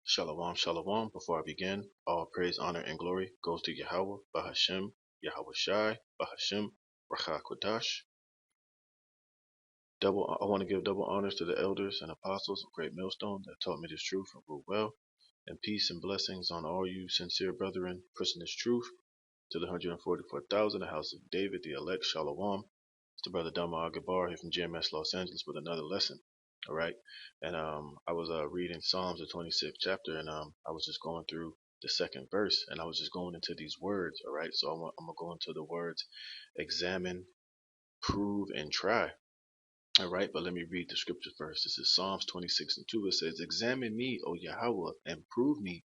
Shalom, shalom. Before I begin, all praise, honor, and glory goes to Yahweh, Bahashem, Yahweh Shai, Bahashem, Racha Kodash. I want to give double honors to the elders and apostles of Great Millstone that taught me this truth and rule well, and peace and blessings on all you sincere brethren, pressing this truth to the 144,000, the house of David, the elect, shalom. It's the brother Dhamma Agabar here from GMS Los Angeles with another lesson. All right. And I was reading Psalms, the 26th chapter, and I was just going through the second verse, and I was just going into these words. All right. So I'm going to go into the words examine, prove, and try. All right. But let me read the scripture first. This is Psalms 26 and 2. It says, examine me, O Yahweh, and prove me.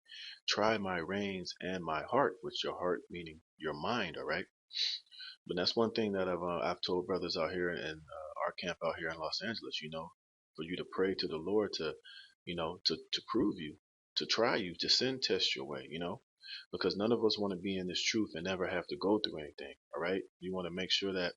Try my reins and my heart, which your heart meaning your mind. All right. But that's one thing that I've told brothers out here in our camp out here in Los Angeles, for you to pray to the Lord to, to prove you, to try you, to sin test your way, because none of us want to be in this truth and never have to go through anything. All right. You want to make sure that,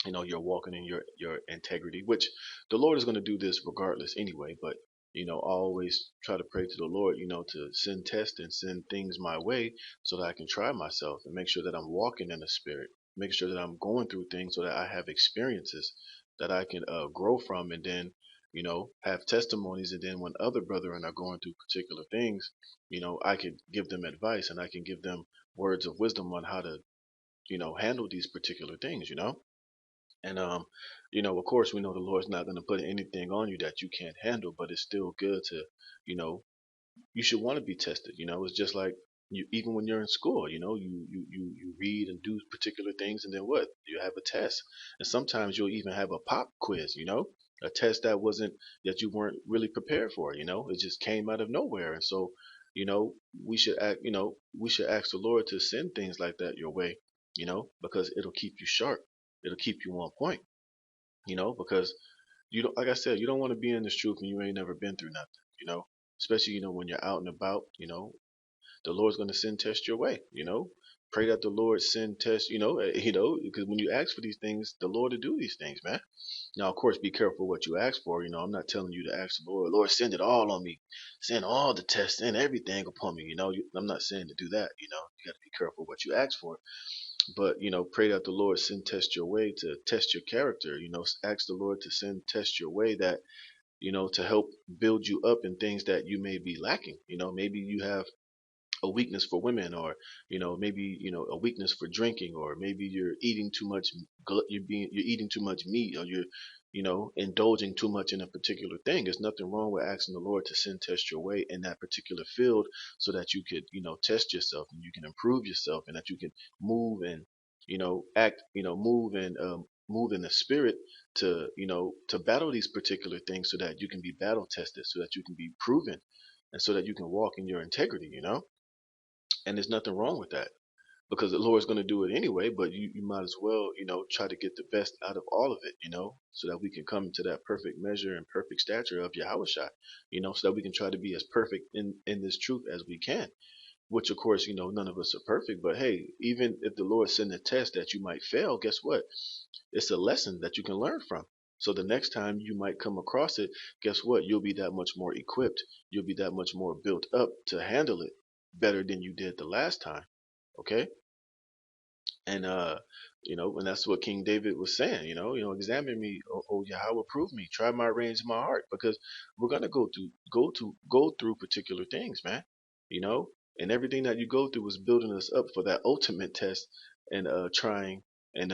you're walking in your integrity, which the Lord is going to do this regardless anyway. But, I always try to pray to the Lord, to send tests and send things my way so that I can try myself and make sure that I'm walking in the spirit, make sure that I'm going through things so that I have experiences that I can grow from, and then, have testimonies. And then when other brethren are going through particular things, I can give them advice and I can give them words of wisdom on how to, handle these particular things. And of course, we know the Lord's not going to put anything on you that you can't handle, but it's still good to, you know, you should want to be tested. It's just like you, even when you're in school, you read and do particular things, and then what? You have a test, and sometimes you'll even have a pop quiz. A test that you weren't really prepared for. It just came out of nowhere, and so, you know, we should act. We should ask the Lord to send things like that your way. Because it'll keep you sharp. It'll keep you on point. Because you don't, like I said, you don't want to be in this truth and you ain't never been through nothing. Especially when you're out and about. The Lord's going to send test your way. Pray that the Lord send test. Because when you ask for these things, the Lord will do these things, man. Now, of course, be careful what you ask for. I'm not telling you to ask the Lord, send it all on me, send all the tests, send everything upon me. I'm not saying to do that. You got to be careful what you ask for. But pray that the Lord send test your way to test your character. Ask the Lord to send test your way that to help build you up in things that you may be lacking. Maybe you have a weakness for women, or maybe a weakness for drinking, or maybe you're eating too much you're eating too much meat, or you're indulging too much in a particular thing. There's nothing wrong with asking the Lord to send test your way in that particular field, so that you could test yourself and you can improve yourself, and that you can move and act, move in the spirit to to battle these particular things, so that you can be battle tested, so that you can be proven, and so that you can walk in your integrity. And there's nothing wrong with that, because the Lord's going to do it anyway. But you might as well, try to get the best out of all of it, so that we can come to that perfect measure and perfect stature of Yahushua, so that we can try to be as perfect in this truth as we can. Which, of course, none of us are perfect. But hey, even if the Lord send a test that you might fail, guess what? It's a lesson that you can learn from. So the next time you might come across it, guess what? You'll be that much more equipped. You'll be that much more built up to handle it better than you did the last time. Okay? And and that's what King David was saying, examine me, oh Yahweh, prove me, try my reins in my heart, because we're gonna go through particular things, man. You know, and everything that you go through is building us up for that ultimate test, and trying and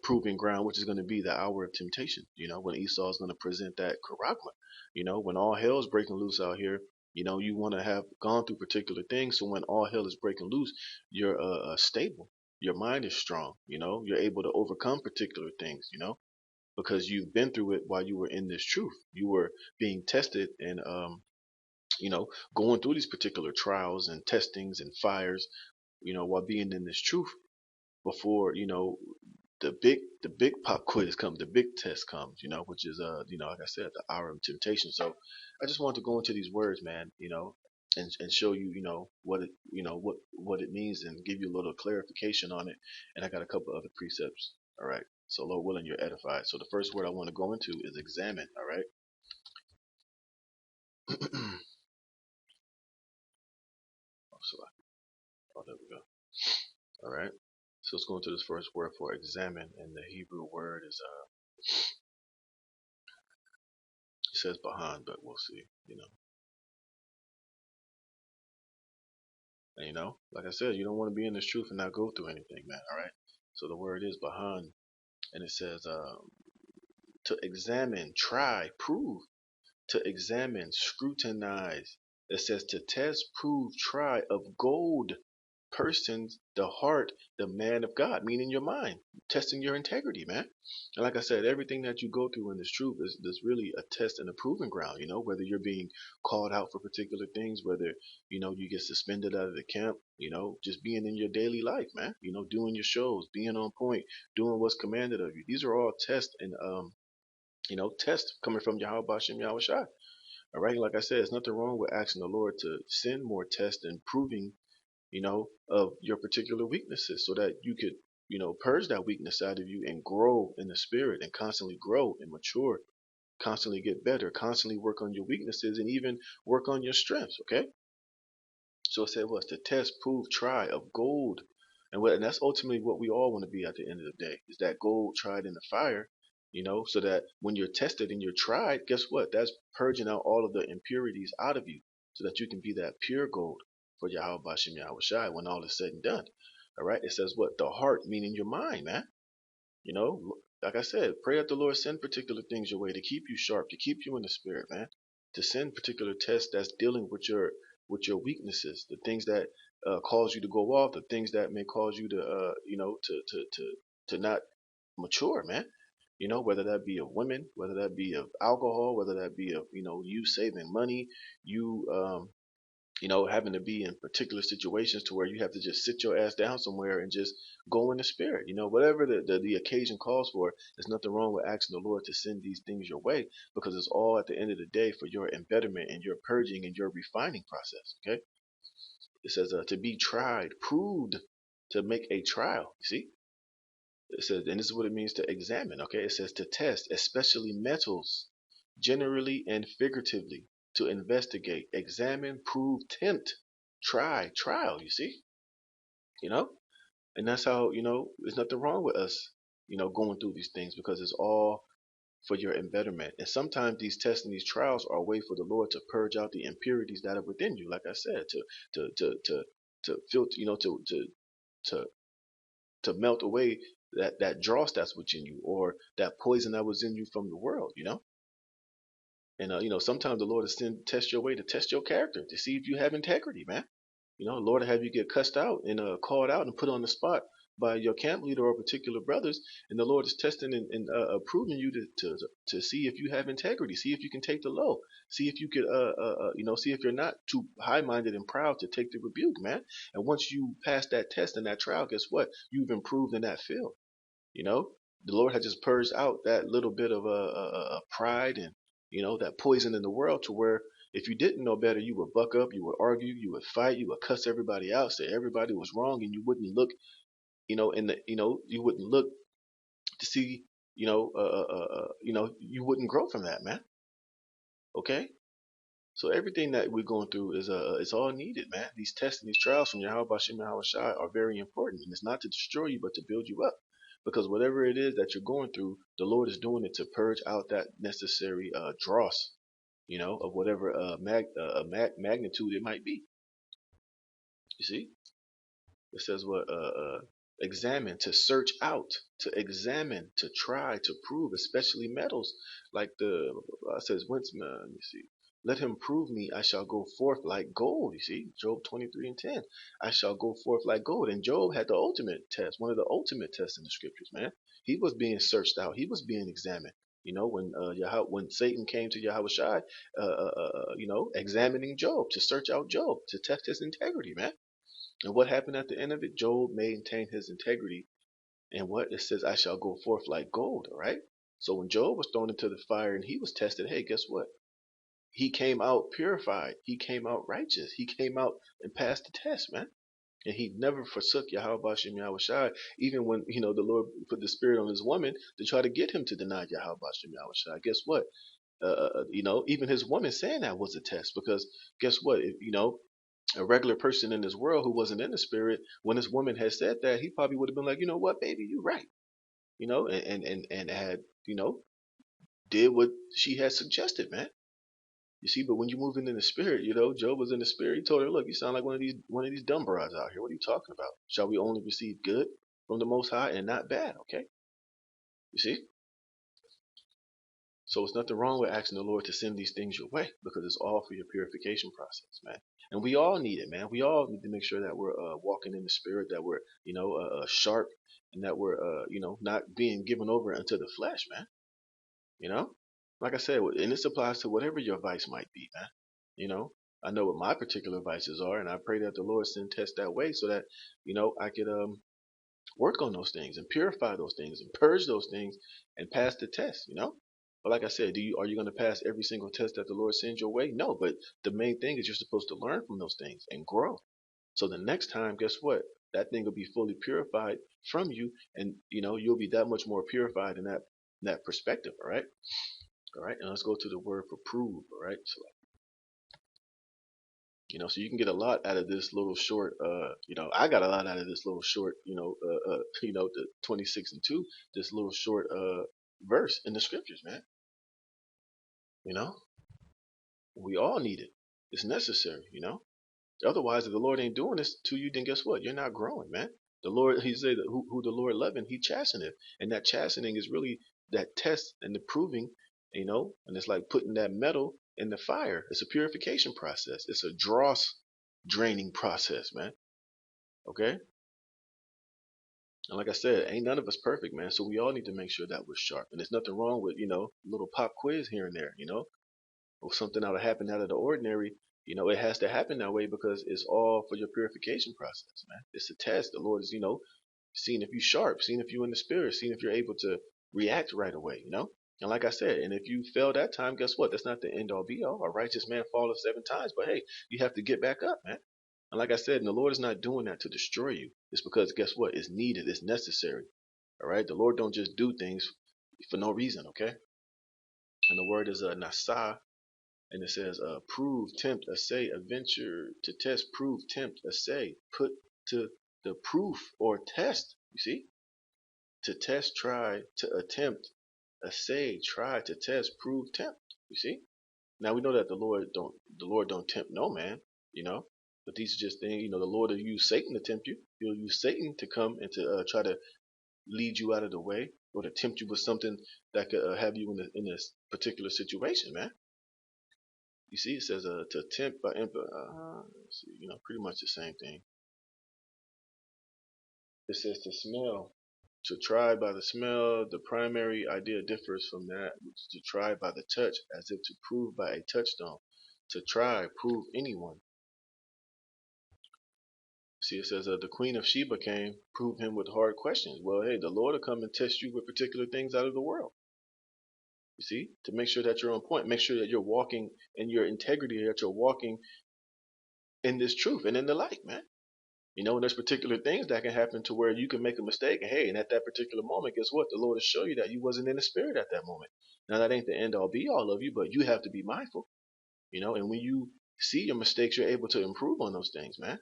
proving ground, which is going to be the hour of temptation. When Esau is going to present that charagma. When all hell's breaking loose out here, you want to have gone through particular things, so when all hell is breaking loose, you're stable, your mind is strong, you're able to overcome particular things, because you've been through it while you were in this truth. You were being tested and going through these particular trials and testings and fires, while being in this truth, before the big pop quiz comes, the big test comes, which is like I said, the hour of temptation. So I just want to go into these words, man, and show you, what it what it means, and give you a little clarification on it. And I got a couple other precepts. All right. So Lord willing, you're edified. So the first word I want to go into is examine. All right. So, oh, there we go. All right. So let's go into this first word for examine, and the Hebrew word is it says bahan, but we'll see. And like I said, you don't want to be in this truth and not go through anything, man. All right. So the word is bahan, and it says to examine, try, prove, to examine, scrutinize. It says to test, prove, try of gold, persons, the heart, the man of God, meaning your mind, testing your integrity, man. And like I said, everything that you go through in this truth is really a test and a proving ground, whether you're being called out for particular things, whether, you get suspended out of the camp, just being in your daily life, man, doing your shows, being on point, doing what's commanded of you. These are all tests and, tests coming from Yahweh Bashem Yahweh Shai. All right. Like I said, there's nothing wrong with asking the Lord to send more tests and proving of your particular weaknesses so that you could, purge that weakness out of you and grow in the spirit and constantly grow and mature, constantly get better, constantly work on your weaknesses and even work on your strengths. Okay. So it said was to test, prove, try of gold. And that's ultimately what we all want to be at the end of the day is that gold tried in the fire, so that when you're tested and you're tried, guess what? That's purging out all of the impurities out of you so that you can be that pure gold for Yahweh Bashem Yahweh Shai when all is said and done. All right. It says what? The heart, meaning your mind, man. Like I said, pray that the Lord send particular things your way to keep you sharp, to keep you in the spirit, man. To send particular tests that's dealing with your weaknesses, the things that cause you to go off, the things that may cause you to to not mature, man. Whether that be of women, whether that be of alcohol, whether that be of you saving money, you having to be in particular situations to where you have to just sit your ass down somewhere and just go in the spirit. Whatever the occasion calls for, there's nothing wrong with asking the Lord to send these things your way because it's all at the end of the day for your embetterment and your purging and your refining process. Okay. It says to be tried, proved, to make a trial. You see? It says, and this is what it means to examine. Okay. It says to test, especially metals, generally and figuratively, to investigate, examine, prove, tempt, try, trial, you see? You know? And that's how, there's nothing wrong with us, going through these things because it's all for your embetterment. And sometimes these tests and these trials are a way for the Lord to purge out the impurities that are within you, like I said, to filter, to to melt away that dross that's within you or that poison that was in you from the world. And sometimes the Lord will send test your way to test your character to see if you have integrity, man. Lord will have you get cussed out and called out and put on the spot by your camp leader or particular brothers, and the Lord is testing and proving you to see if you have integrity, see if you can take the low, see if you could see if you're not too high-minded and proud to take the rebuke, man. And once you pass that test and that trial, guess what? You've improved in that field. You know, the Lord had just purged out that little bit of pride and that poison in the world to where if you didn't know better, you would buck up, you would argue, you would fight, you would cuss everybody out, say everybody was wrong, and you wouldn't look, in the, you wouldn't look to see, you wouldn't grow from that, man. Okay. So everything that we're going through is it's all needed, man. These tests and these trials from Yahweh Bashem Yahweh Shai are very important, and it's not to destroy you, but to build you up. Because whatever it is that you're going through, the Lord is doing it to purge out that necessary dross, of whatever magnitude it might be. You see, it says what examine, to search out, to examine, to try, to prove, especially metals, like the it says, whence, let me see. Let him prove me, I shall go forth like gold. You see, Job 23:10. I shall go forth like gold. And Job had the ultimate test, one of the ultimate tests in the scriptures, man. He was being searched out. He was being examined. When Satan came to Yahweh Shai, examining Job, to search out Job, to test his integrity, man. And what happened at the end of it? Job maintained his integrity. And what it says, I shall go forth like gold, all right? So when Job was thrown into the fire and he was tested, hey, guess what? He came out purified. He came out righteous. He came out and passed the test, man. And he never forsook Yahweh Bashem Yahweh Shai, even when, the Lord put the spirit on his woman to try to get him to deny Yahweh Bashem Yahweh Shai. Guess what? Even his woman saying that was a test because guess what? A regular person in this world who wasn't in the spirit, when this woman had said that, he probably would have been like, you know what, baby, you're right. And had, did what she had suggested, man. You see, but when you're moving in the spirit, Job was in the spirit. He told her, "Look, you sound like one of these dumb broads out here. What are you talking about? Shall we only receive good from the Most High and not bad?" Okay, you see. So it's nothing wrong with asking the Lord to send these things your way because it's all for your purification process, man. And we all need it, man. We all need to make sure that we're walking in the spirit, that we're sharp, and that we're not being given over unto the flesh, man. You know, like I said, and this applies to whatever your vice might be, man. You know, I know what my particular vices are, and I pray that the Lord send tests that way so that I could work on those things and purify those things and purge those things and pass the test. But like I said, are you going to pass every single test that the Lord sends your way? No, but the main thing is you're supposed to learn from those things and grow. So the next time, guess what? That thing will be fully purified from you, and you'll be that much more purified in that perspective. All right, and let's go to the word for prove. All right, so so you can get a lot out of this little short. I got a lot out of this little short. The 26:2, this little short verse in the scriptures, man. We all need it. It's necessary. Otherwise, if the Lord ain't doing this to you, then guess what? You're not growing, man. The Lord, He said, who the Lord loving, He chasteneth, and that chastening is really that test and the proving, and it's like putting that metal in the fire. It's a purification process. It's a dross draining process, man. Okay, and like I said, ain't none of us perfect, man. So we all need to make sure that we're sharp. And there's nothing wrong with little pop quiz here and there, or something that'll happen out of the ordinary. It has to happen that way because it's all for your purification process, man. It's a test. The Lord is, seeing if you're sharp, seeing if you're in the spirit, seeing if you're able to react right away. And like I said, and if you fail that time, guess what? That's not the end all be all. A righteous man falleth 7 times, but hey, you have to get back up, man. And like I said, and the Lord is not doing that to destroy you. It's because guess what? It's needed. It's necessary. All right. The Lord don't just do things for no reason. Okay. And the word is nasa, and it says, prove, tempt, assay, adventure, to test, prove, tempt, assay, put to the proof or test. You see? To test, try, to attempt, assay, try, to test, prove, tempt. You see? Now we know that the Lord don't tempt no man, but these are just things, the Lord will use Satan to tempt you. He'll use Satan to come and to try to lead you out of the way or to tempt you with something that could have you in this particular situation, man. You see, it says to tempt by pretty much the same thing. It says to smell, to try by the smell. The primary idea differs from that, which is to try by the touch, as if to prove by a touchstone. To try, prove anyone. See, it says the Queen of Sheba came, prove him with hard questions. Well, hey, the Lord will come and test you with particular things out of the world. You see, to make sure that you're on point, make sure that you're walking in your integrity, that you're walking in this truth and in the light, man. And there's particular things that can happen to where you can make a mistake, and hey, and at that particular moment, guess what? The Lord will show you that you wasn't in the spirit at that moment. Now that ain't the end all be all of you, but you have to be mindful, and when you see your mistakes, you're able to improve on those things, man.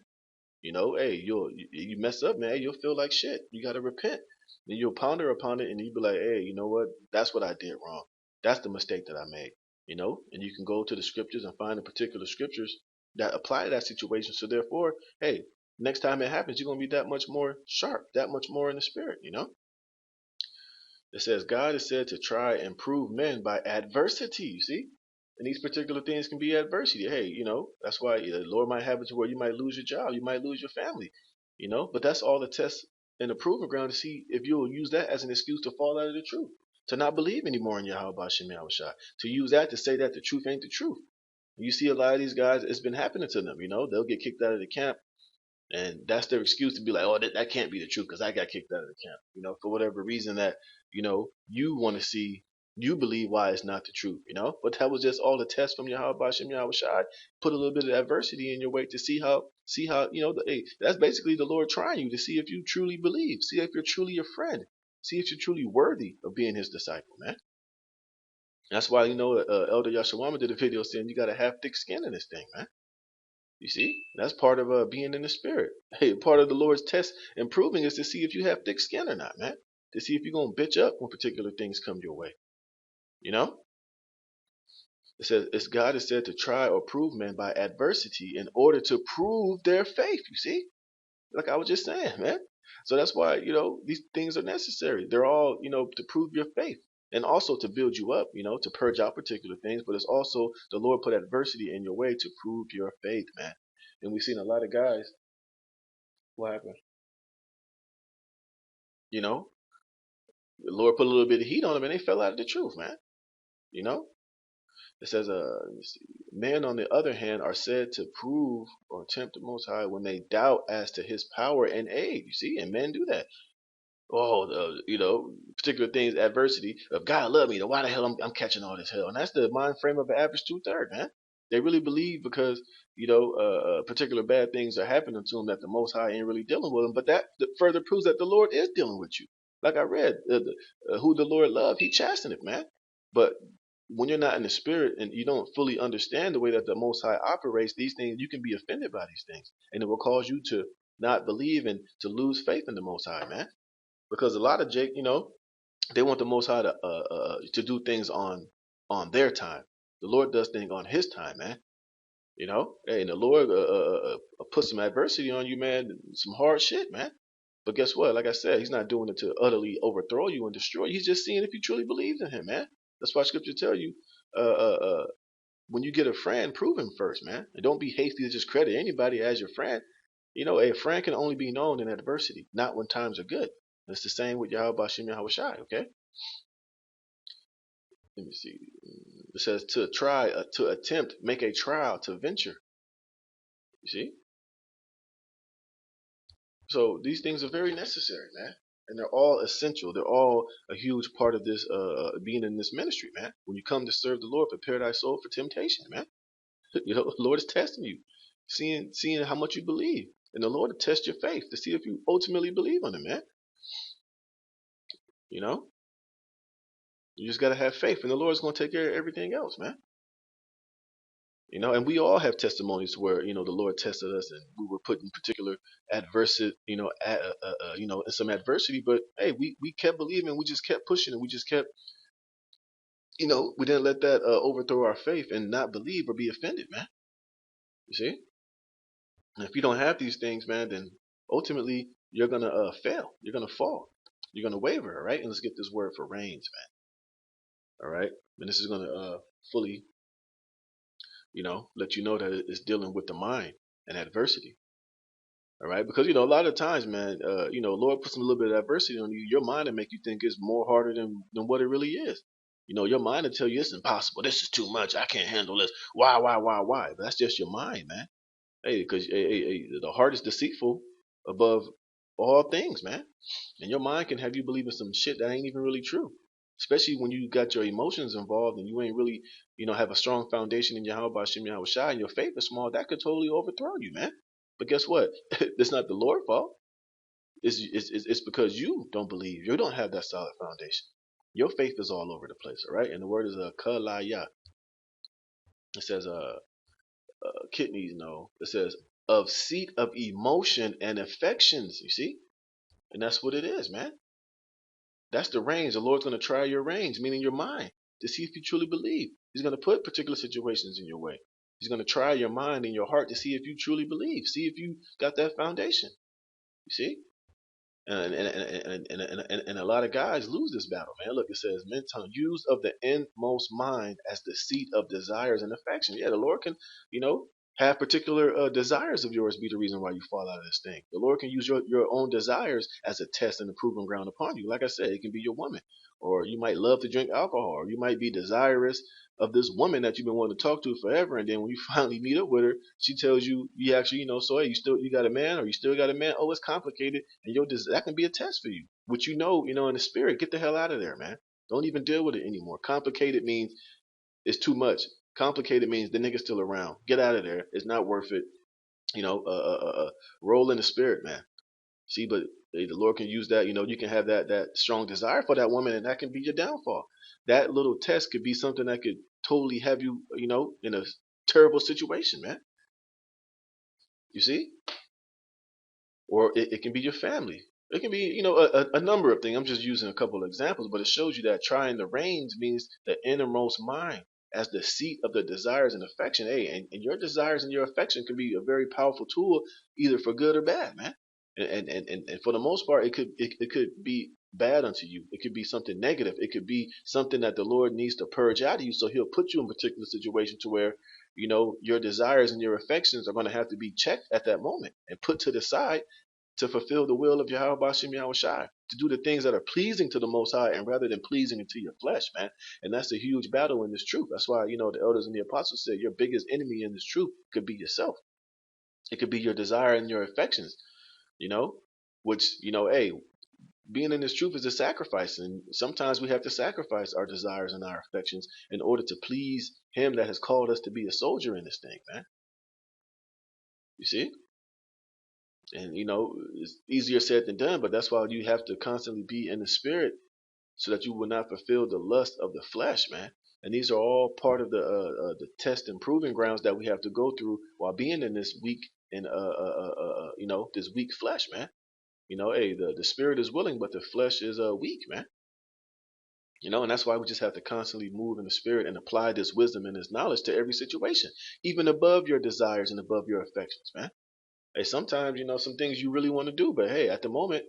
Hey, you mess up, man, you'll feel like shit. You gotta repent. Then you'll ponder upon it and you'll be like, hey, you know what? That's what I did wrong. That's the mistake that I made. And you can go to the scriptures and find the particular scriptures that apply to that situation. So therefore, hey, next time it happens, you're gonna be that much more sharp, that much more in the spirit. It says God is said to try and prove men by adversity, you see? And these particular things can be adversity. Hey, that's why the Lord might have it to where you might lose your job, you might lose your family, but that's all the tests and the proving ground to see if you'll use that as an excuse to fall out of the truth, to not believe anymore in Yahweh Shem Yahushua, to use that to say that the truth ain't the truth. You see a lot of these guys, it's been happening to them, they'll get kicked out of the camp. And that's their excuse to be like, oh, that can't be the truth because I got kicked out of the camp, for whatever reason that, you want to see, you believe why it's not the truth. But that was just all the test from Yahweh Shem Yahushua. Put a little bit of adversity in your way to see how, hey, that's basically the Lord trying you to see if you truly believe, see if you're truly a friend, see if you're truly worthy of being his disciple, man. That's why, Elder Yashawama did a video saying you got to have thick skin in this thing, man. You see, that's part of being in the spirit. Hey, part of the Lord's test and proving is to see if you have thick skin or not, man. To see if you're gonna bitch up when particular things come your way. You know, it says it's God is said to try or prove men by adversity in order to prove their faith. You see, like I was just saying, man. So that's why these things are necessary. They're all to prove your faith and also to build you up. To purge out particular things. But it's also the Lord put adversity in your way to prove your faith, man. And we've seen a lot of guys. What happened? You know, the Lord put a little bit of heat on them, and they fell out of the truth, man. You know, it says, let me see. Men, on the other hand, are said to prove or tempt the Most High when they doubt as to His power and aid. You see, and men do that. Particular things, adversity. If God loved me, then why the hell I'm catching all this hell? And that's the mind frame of an average 2/3, man. They really believe because particular bad things are happening to them that the Most High ain't really dealing with them. But that further proves that the Lord is dealing with you. Like I read, who the Lord loved, He chasteneth, man. But when you're not in the spirit and you don't fully understand the way that the Most High operates, these things you can be offended by these things, and it will cause you to not believe and to lose faith in the Most High, man. Because a lot of Jake, they want the Most High to do things on their time. The Lord does things on His time, man. Hey, and the Lord put some adversity on you, man, some hard shit, man. But guess what? Like I said, He's not doing it to utterly overthrow you and destroy you. He's just seeing if you truly believe in Him, man. That's why Scripture tell you, uh, uh, uh, when you get a friend, prove him first, man, and don't be hasty to just credit anybody as your friend. A friend can only be known in adversity, not when times are good. It's the same with Yahweh Bashim Yahweh Shai, okay? Let me see. It says to try, to attempt, make a trial, to venture. You see? So these things are very necessary, man. And they're all essential. They're all a huge part of this being in this ministry, man. When you come to serve the Lord, prepare thy soul for temptation, man. The Lord is testing you, seeing how much you believe. And the Lord will test your faith to see if you ultimately believe on Him, man. You know? You just gotta have faith, and the Lord's gonna take care of everything else, man. And we all have testimonies where the Lord tested us, and we were put in particular adversity, in some adversity. But hey, we kept believing, we just kept pushing, and we just kept, we didn't let that overthrow our faith and not believe or be offended, man. You see, and if you don't have these things, man, then ultimately you're gonna fail, you're gonna fall, you're gonna waver, all right? And let's get this word for reins, man. All right, and this is gonna fully, let you know that it's dealing with the mind and adversity. All right, because a lot of times, man, Lord puts a little bit of adversity on you. Your mind will make you think it's more harder than what it really is. Your mind will tell you it's impossible. This is too much. I can't handle this. Why? But that's just your mind, man. Hey, because the heart is deceitful above all things, man. And your mind can have you believing some shit that ain't even really true. Especially when you got your emotions involved and you ain't really, have a strong foundation in Yahweh Bashim Yahweh Shai and your faith is small, that could totally overthrow you, man. But guess what? It's not the Lord's fault. It's because you don't believe. You don't have that solid foundation. Your faith is all over the place, all right? And the word is kalaya. It says kidneys, no. It says of seat of emotion and affections, you see? And that's what it is, man. That's the reins. The Lord's going to try your reins, meaning your mind, to see if you truly believe. He's going to put particular situations in your way. He's going to try your mind and your heart to see if you truly believe. See if you got that foundation. You see? And a lot of guys lose this battle, man. Look, it says, men tongue used of the inmost mind as the seat of desires and affection. Yeah, the Lord can, have particular desires of yours be the reason why you fall out of this thing. The Lord can use your own desires as a test and a proving ground upon you. Like I said, it can be your woman, or you might love to drink alcohol, or you might be desirous of this woman that you've been wanting to talk to forever, and then when you finally meet up with her, she tells you, you actually, so hey, you got a man, or you still got a man. Oh, it's complicated, and that can be a test for you. Which in the spirit, get the hell out of there, man. Don't even deal with it anymore. Complicated means it's too much. Complicated means the nigga's still around. Get out of there. It's not worth it. Roll in the spirit, man. See, but the Lord can use that. You can have that strong desire for that woman, and that can be your downfall. That little test could be something that could totally have you, in a terrible situation, man. You see? Or it can be your family. It can be, a number of things. I'm just using a couple of examples, but it shows you that trying the reins means the innermost mind as the seat of the desires and affection. Hey, and your desires and your affection can be a very powerful tool, either for good or bad, man. And for the most part, it could be bad unto you. It could be something negative. It could be something that the Lord needs to purge out of you. So He'll put you in a particular situation to where your desires and your affections are going to have to be checked at that moment and put to the side to fulfill the will of Yahweh Bashim Yahweh Shai, to do the things that are pleasing to the Most High and rather than pleasing to your flesh, man. And that's a huge battle in this truth. That's why, the elders and the apostles said your biggest enemy in this truth could be yourself. It could be your desire and your affections, you know, which, hey, being in this truth is a sacrifice. And sometimes we have to sacrifice our desires and our affections in order to please Him that has called us to be a soldier in this thing, man. You see? And it's easier said than done, but that's why you have to constantly be in the spirit so that you will not fulfill the lust of the flesh, man. And these are all part of the test and proving grounds that we have to go through while being in this weak and this weak flesh, man. Hey, the spirit is willing, but the flesh is weak, man. And that's why we just have to constantly move in the spirit and apply this wisdom and this knowledge to every situation, even above your desires and above your affections, man. Hey, sometimes some things you really want to do, but hey, at the moment,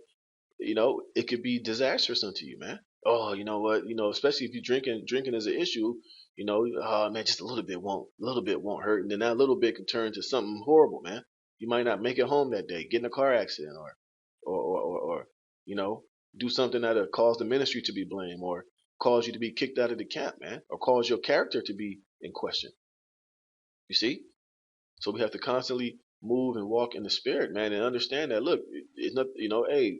it could be disastrous unto you, man. Oh, you know what? Especially if you're drinking is an issue, oh man, just a little bit won't hurt, and then that little bit can turn to something horrible, man. You might not make it home that day, get in a car accident, or do something that'll cause the ministry to be blamed, or cause you to be kicked out of the camp, man, or cause your character to be in question. You see? So we have to constantly move and walk in the spirit, man, and understand that. Look, it's not, hey,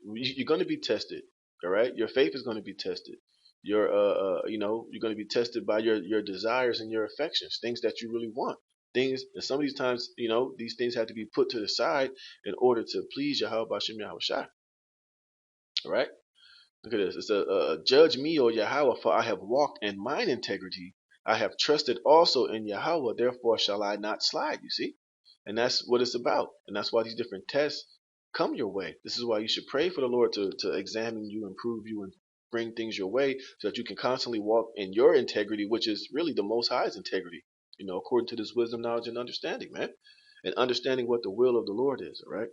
you're going to be tested. All right, your faith is going to be tested. You're going to be tested by your desires and your affections, things that you really want. Things, and some of these times, these things have to be put to the side in order to please Yahweh Bashem Yahweh Shai. All right. Look at this. It's judge me, O Yahweh, for I have walked in mine integrity. I have trusted also in Yahweh, therefore shall I not slide. You see? And that's what it's about. And that's why these different tests come your way. This is why you should pray for the Lord to examine you, improve you, and bring things your way so that you can constantly walk in your integrity, which is really the Most High's integrity, according to this wisdom, knowledge, and understanding, man. And understanding what the will of the Lord is, all right?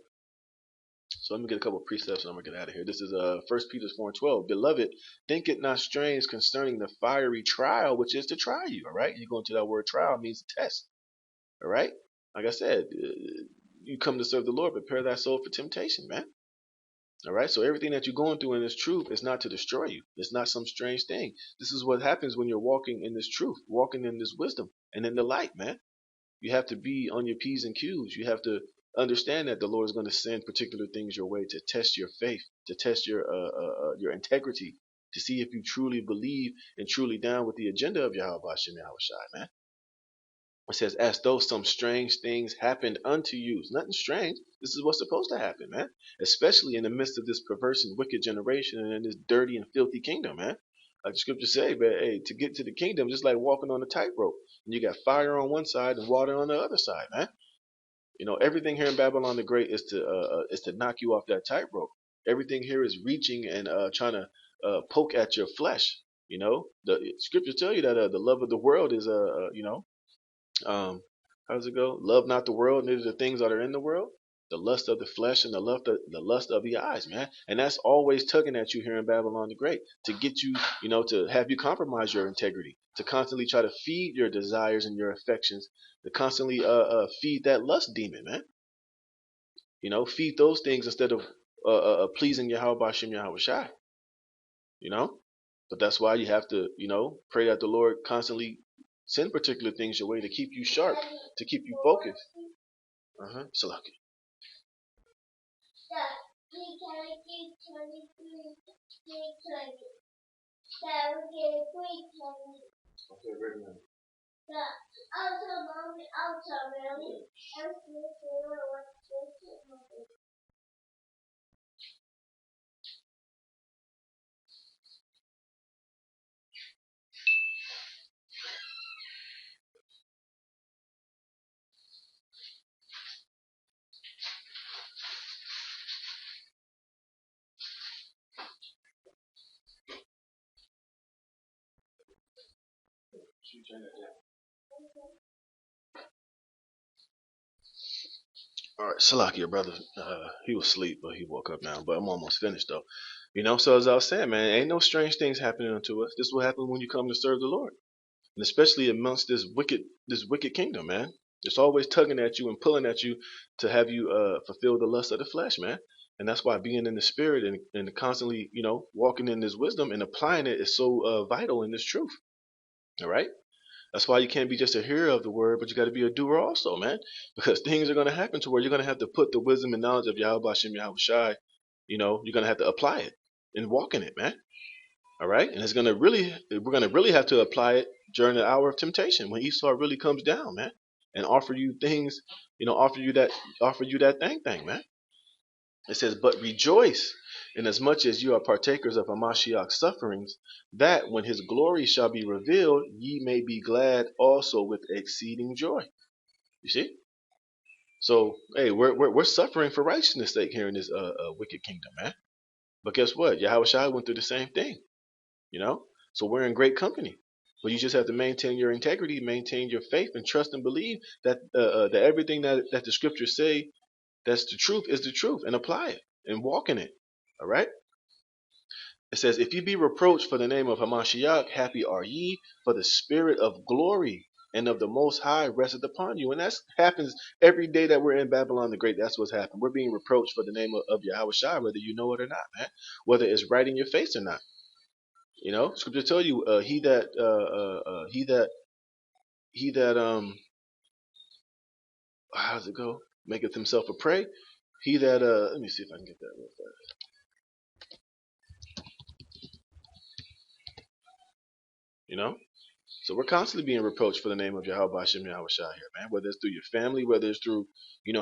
So let me get a couple of precepts and I'm gonna get out of here. This is 1 Peter 4:12. Beloved, think it not strange concerning the fiery trial which is to try you. All right, you go into that word trial means test. All right, like I said, you come to serve the Lord, prepare thy soul for temptation, man. All right, so everything that you're going through in this truth is not to destroy you. It's not some strange thing. This is what happens when you're walking in this truth, walking in this wisdom and in the light, man. You have to be on your P's and Q's. You have to understand that the Lord is going to send particular things your way to test your faith, to test your integrity, to see if you truly believe and truly down with the agenda of Yahweh Hashem Yahweh Shai, man. It says, as though some strange things happened unto you. It's nothing strange. This is what's supposed to happen, man. Especially in the midst of this perverse and wicked generation and in this dirty and filthy kingdom, man. Like the scriptures say, but hey, to get to the kingdom, just like walking on a tightrope. And you got fire on one side and water on the other side, man. Everything here in Babylon the Great is to knock you off that tightrope. Everything here is reaching and trying to poke at your flesh. The scriptures tell you that the love of the world is how does it go? Love not the world, neither the things that are in the world. The lust of the flesh and the lust of the eyes, man. And that's always tugging at you here in Babylon the Great to get you, to have you compromise your integrity, to constantly try to feed your desires and your affections, to constantly feed that lust demon, man. Feed those things instead of pleasing Yahweh Bashem Yahweh Shai. But that's why you have to, pray that the Lord constantly send particular things your way to keep you sharp, to keep you focused. Salaki. Okay, ready now. All right, Salakia, brother. He was asleep, but he woke up now. But I'm almost finished though. So as I was saying, man, ain't no strange things happening unto us. This is what happens when you come to serve the Lord, and especially amongst this wicked kingdom, man. It's always tugging at you and pulling at you to have you fulfill the lust of the flesh, man. And that's why being in the spirit and constantly, walking in this wisdom and applying it is so vital in this truth. All right. That's why you can't be just a hearer of the word, but you got to be a doer also, man. Because things are going to happen to where you're going to have to put the wisdom and knowledge of Yahweh Hashem Yahweh Shai, you're going to have to apply it and walk in it, man. All right. And we're going to really have to apply it during the hour of temptation when Esau really comes down, man, and offer you things, offer you that thing, man. It says, but rejoice inasmuch as you are partakers of Hamashiach's sufferings, that when his glory shall be revealed, ye may be glad also with exceeding joy. You see? So, hey, we're suffering for righteousness' sake here in this wicked kingdom, man. But guess what? Yahweh Shai went through the same thing, So we're in great company. But you just have to maintain your integrity, maintain your faith, and trust and believe that that everything that the scriptures say that's the truth is the truth, and apply it and walk in it. All right. It says, if you be reproached for the name of Hamashiach, happy are ye, for the spirit of glory and of the Most High resteth upon you. And that happens every day that we're in Babylon the Great. That's what's happened. We're being reproached for the name of Yahweh Shai, whether you know it or not, man. Whether it's right in your face or not. Scripture tell you, he that how's it go? Maketh himself a prey. He that let me see if I can get that real fast. So we're constantly being reproached for the name of Yahweh Hashem Yahweh Shai here, man. Whether it's through your family, whether it's through,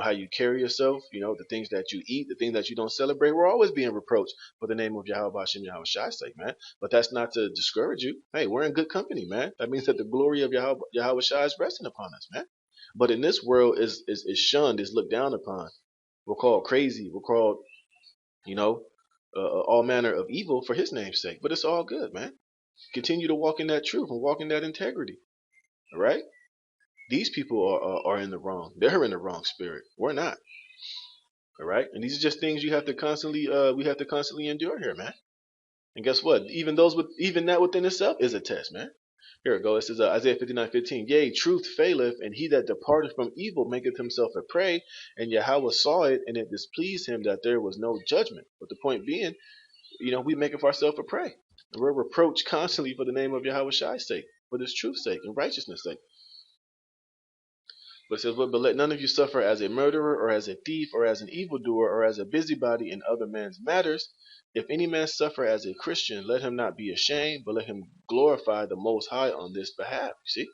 how you carry yourself, the things that you eat, the things that you don't celebrate, we're always being reproached for the name of Yahweh Hashem Yahweh Shai's sake, man. But that's not to discourage you. Hey, we're in good company, man. That means that the glory of Yahweh Shai is resting upon us, man. But in this world is shunned, is looked down upon. We're called crazy. We're called, all manner of evil for his name's sake. But it's all good, man. Continue to walk in that truth and walk in that integrity. All right? These people are in the wrong. They're in the wrong spirit. We're not. All right? And these are just things we have to constantly endure here, man. And guess what? Even that within itself is a test, man. Here it goes. It says Isaiah 59:15. Yea, truth faileth, and he that departeth from evil maketh himself a prey. And Yahweh saw it, and it displeased him that there was no judgment. But the point being, we make of ourselves a prey. And we're reproached constantly for the name of Yahweh Shai's sake, for this truth's sake and righteousness' sake. But it says, but let none of you suffer as a murderer, or as a thief, or as an evildoer, or as a busybody in other men's matters. If any man suffer as a Christian, let him not be ashamed, but let him glorify the Most High on this behalf. You see?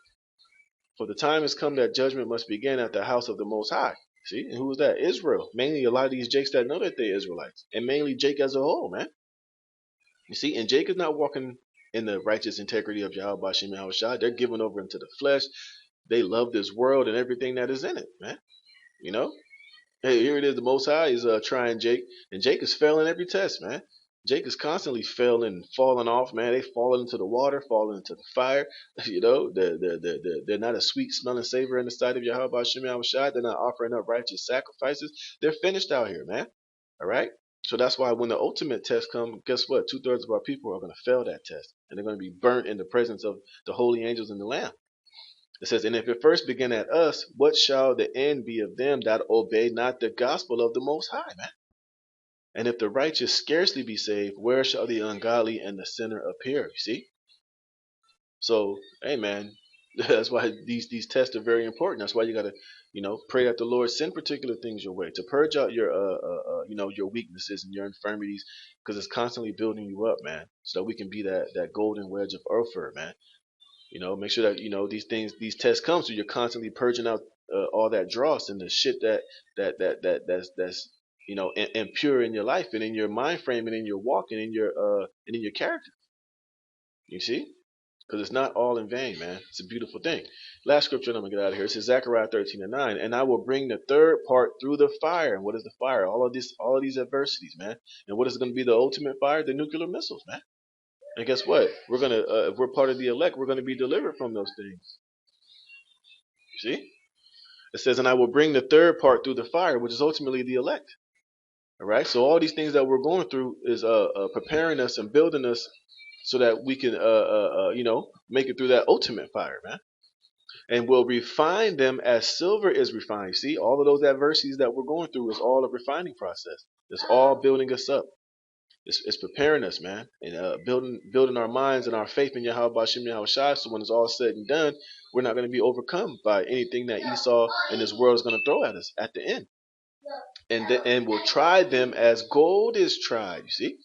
For the time has come that judgment must begin at the house of the Most High. See? And who is that? Israel. Mainly a lot of these Jakes that know that they're Israelites. And mainly Jake as a whole, man. You see? And Jake is not walking in the righteous integrity of Yahweh Hashem Yahweh Shai. They're given over into the flesh. They love this world and everything that is in it, man. Hey, here it is. The Most High is trying Jake, and Jake is failing every test, man. Jake is constantly failing and falling off, man. They falling into the water, falling into the fire. They're not a sweet smelling savor in the sight of Yahweh Hashem Yahweh Shai. They're not offering up righteous sacrifices. They're finished out here, man. All right. So that's why when the ultimate test comes, guess what? 2/3 of our people are going to fail that test, and they're going to be burnt in the presence of the holy angels and the Lamb. It says, and if it first begin at us, what shall the end be of them that obey not the gospel of the Most High, man? And if the righteous scarcely be saved, where shall the ungodly and the sinner appear? You see? So, hey, man, that's why these tests are very important. That's why you got to, pray that the Lord send particular things your way to purge out your, your weaknesses and your infirmities, because it's constantly building you up, man, so that we can be that golden wedge of Ophir, man. Make sure that these tests come, so you're constantly purging out all that dross and the shit that's impure in your life and in your mind frame and in your walk and in your character. You see, because it's not all in vain, man. It's a beautiful thing. Last scripture, and I'm gonna get out of here. It says Zechariah 13:9, and I will bring the third part through the fire. And what is the fire? All of these adversities, man. And what is going to be the ultimate fire? The nuclear missiles, man. And guess what? We're gonna, if we're part of the elect, we're gonna be delivered from those things. You see? It says, and I will bring the third part through the fire, which is ultimately the elect. All right. So all these things that we're going through is preparing us and building us so that we can, make it through that ultimate fire, man. And will refine them as silver is refined. See, all of those adversities that we're going through is all a refining process. It's all building us up. It's preparing us, man, and building our minds and our faith in Yahweh Bashim Yahweh Shai. So when it's all said and done, we're not going to be overcome by anything that Esau and this world is going to throw at us at the end. And will try them as gold is tried. You see,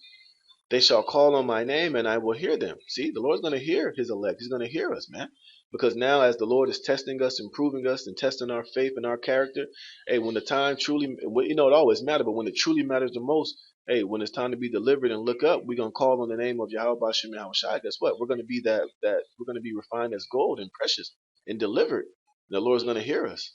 they shall call on my name, and I will hear them. See, the Lord's going to hear His elect. He's going to hear us, man. Because now, as the Lord is testing us, improving us, and testing our faith and our character, hey, when the time truly, it always matters, but when it truly matters the most, hey, when it's time to be delivered and look up, we're gonna call on the name of Yahweh Bashim Yahweh Shai. Guess what? We're gonna be we're gonna be refined as gold and precious and delivered. And the Lord's gonna hear us.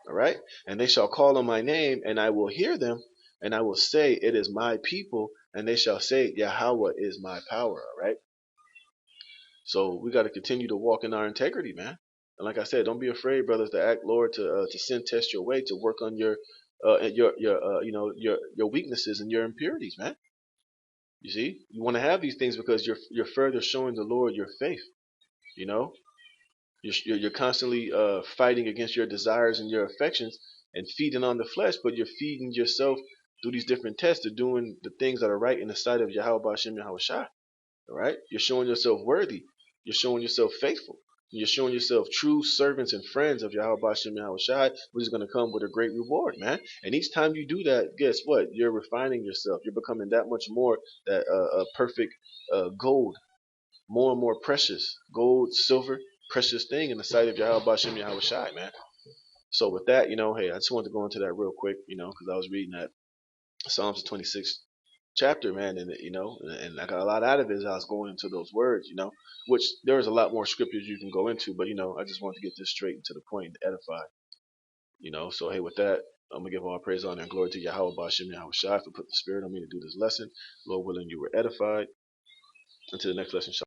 All right? And they shall call on my name, and I will hear them, and I will say, it is my people, and they shall say, Yahweh is my power. All right? So we got to continue to walk in our integrity, man. And like I said, don't be afraid, brothers, to act, Lord, to sin test your way, to work on your weaknesses and your impurities, man. You see, you want to have these things because you're further showing the Lord your faith. You know, you're constantly fighting against your desires and your affections and feeding on the flesh, but you're feeding yourself through these different tests of doing the things that are right in the sight of Yahweh Bashim Yahweh Shai. All right, you're showing yourself worthy. You're showing yourself faithful. You're showing yourself true servants and friends of Yahweh Bashim Yahweh Shai, which is going to come with a great reward, man. And each time you do that, guess what? You're refining yourself. You're becoming that much more that perfect gold, more and more precious gold, silver, precious thing in the sight of Yahweh Bashim Yahweh Shai, man. So with that, hey, I just wanted to go into that real quick, because I was reading that Psalms 26 chapter, man, and I got a lot out of it as I was going into those words, which there's a lot more scriptures you can go into, but I just want to get this straight and to the point and edify, So hey, with that, I'm gonna give all praise, honor, and glory to Yahweh Bashim Yahweh Shai for putting the spirit on me to do this lesson. Lord willing, you were edified. Until the next lesson.